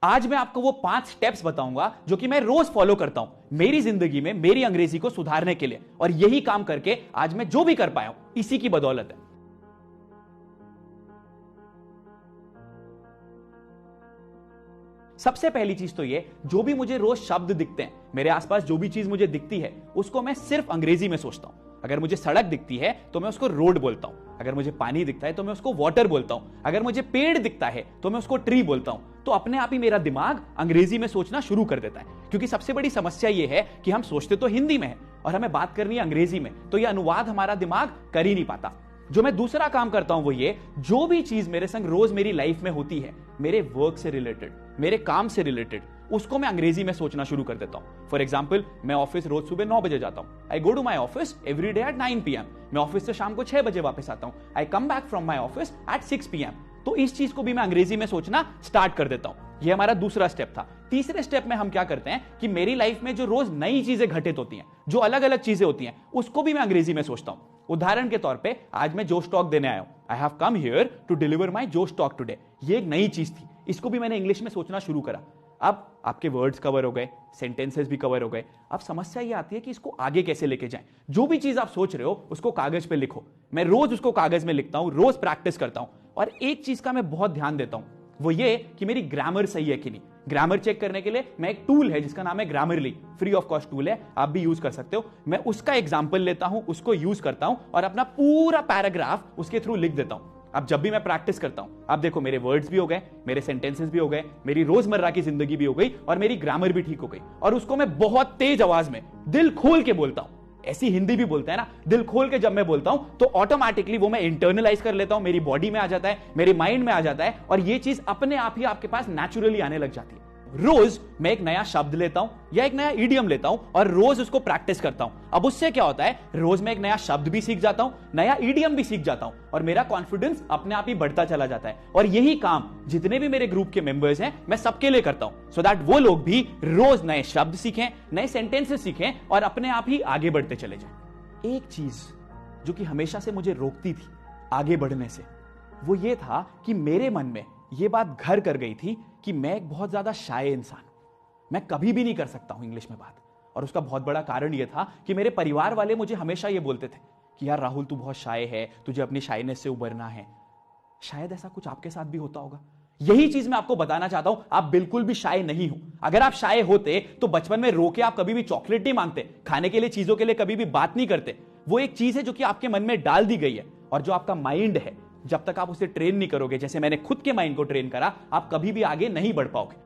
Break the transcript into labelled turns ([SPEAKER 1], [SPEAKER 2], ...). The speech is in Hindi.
[SPEAKER 1] आज मैं आपको वो 5 स्टेप्स बताऊंगा जो कि मैं रोज फॉलो करता हूं मेरी जिंदगी में मेरी अंग्रेजी को सुधारने के लिए, और यही काम करके आज मैं जो भी कर पाया हूं इसी की बदौलत है। सबसे पहली चीज तो ये, जो भी मुझे रोज शब्द दिखते हैं, मेरे आसपास जो भी चीज मुझे दिखती है उसको मैं सिर्फ अंग्रेजी में सोचता हूं। अगर मुझे सड़क दिखती है तो मैं उसको रोड बोलता हूं, अगर मुझे पानी दिखता है तो मैं उसको वाटर बोलता हूं, अगर मुझे पेड़ दिखता है तो मैं उसको ट्री बोलता हूं। तो अपने आप ही मेरा दिमाग अंग्रेजी में सोचना शुरू कर देता है, क्योंकि सबसे बड़ी समस्या यह है कि हम सोचते तो हिंदी में है और हमें बात करनी है अंग्रेजी में, तो यह अनुवाद हमारा दिमाग कर ही नहीं पाता। जो मैं दूसरा काम करता हूं वो ये, जो भी चीज मेरे संग रोज मेरी लाइफ में होती है, मेरे वर्क से रिलेटेड, मेरे काम से रिलेटेड, उसको मैं अंग्रेजी में सोचना शुरू कर देता हूं। फॉर एग्जाम्पल, मैं ऑफिस रोज सुबह 9 बजे जाता हूं। I go to my office every day at 9 PM। मैं ऑफिस से शाम को 6 बजे वापस आता हूं। I come back from my office at 6 PM। तो इस चीज को भी मैं अंग्रेजी में सोचना स्टार्ट कर देता हूं। यह हमारा दूसरा स्टेप था। तीसरे स्टेप में हम क्या करते हैं कि मेरी लाइफ में जो रोज नई चीजें घटित होती हैं, जो अलग अलग चीजें होती हैं, उसको भी मैं अंग्रेजी में सोचता हूं। उदाहरण के तौर पे, आज मैं जोश टॉक देने आया हूं। I have come here to deliver my Josh talk today. ये एक नई चीज थी, इसको भी मैंने इंग्लिश में सोचना शुरू करा। अब आपके वर्ड्स कवर हो गए, सेंटेंसेस भी कवर हो गए। अब समस्या ये आती है कि इसको आगे कैसे लेके जाएं। जो भी चीज आप सोच रहे हो उसको कागज पे लिखो। मैं रोज उसको कागज में लिखता हूं, रोज प्रैक्टिस करता हूं। और एक चीज का मैं बहुत ध्यान देता हूं, वो ये कि मेरी ग्रामर सही है कि नहीं। ग्रामर चेक करने के लिए मैं एक टूल है जिसका नाम है Grammarly, free of cost tool है, आप भी यूज कर सकते हो। मैं उसका एग्जांपल लेता हूं, उसको यूज करता हूं और अपना पूरा पैराग्राफ उसके थ्रू लिख देता हूं। अब जब भी मैं प्रैक्टिस करता हूं, अब देखो मेरे वर्ड्स भी हो गए, मेरे सेंटेंसेस भी हो गए, मेरी रोजमर्रा की जिंदगी भी हो गई और मेरी ग्रामर भी ठीक हो गई। और उसको मैं बहुत तेज आवाज में दिल खोल के बोलता हूं। ऐसी हिंदी भी बोलते हैं ना, दिल खोल के जब मैं बोलता हूं तो ऑटोमेटिकली वो मैं इंटरनलाइज कर लेता हूं, मेरी बॉडी में आ जाता है, मेरे माइंड में आ जाता है और ये चीज अपने आप ही आपके पास नेचुरली आने लग जाती है। रोज मैं एक नया शब्द लेता हूं या एक नया इडियम लेता हूं और रोज उसको प्रैक्टिस करता हूं। अब उससे क्या होता है, रोज मैं एक नया शब्द भी सीख जाता हूं, नया इडियम भी सीख जाता हूं और मेरा कॉन्फिडेंस अपने आप ही बढ़ता चला जाता है। और यही काम जितने भी मेरे ग्रुप के मेंबर्स हैं, मैं सबके लिए करता हूं, सो दैट वो लोग भी रोज नए शब्द सीखें, नए सेंटेंसेस सीखें और अपने आप ही आगे बढ़ते चले जाएं। एक चीज जो कि हमेशा से मुझे रोकती थी आगे बढ़ने से, वो ये था कि मेरे मन में ये बात घर कर गई थी कि मैं एक बहुत ज्यादा शाय इंसान हूं। मैं कभी भी नहीं कर सकता हूं इंग्लिश में बात। और उसका बहुत बड़ा कारण यह था कि मेरे परिवार वाले मुझे हमेशा यह बोलते थे कि यार राहुल, तू बहुत शाय है, तुझे अपनी शायनेस से उबरना है। शायद ऐसा कुछ आपके साथ भी होता होगा। यही चीज मैं आपको बताना चाहता हूं, आप बिल्कुल भी शाय नहीं हो। अगर आप शाय होते तो बचपन में रो के आप कभी भी चॉकलेट नहीं मांगते, खाने के लिए चीजों के लिए कभी भी बात नहीं करते। वो एक चीज है जो कि आपके मन में डाल दी गई है, और जो आपका माइंड है, जब तक आप उसे ट्रेन नहीं करोगे, जैसे मैंने खुद के माइंड को ट्रेन करा, आप कभी भी आगे नहीं बढ़ पाओगे।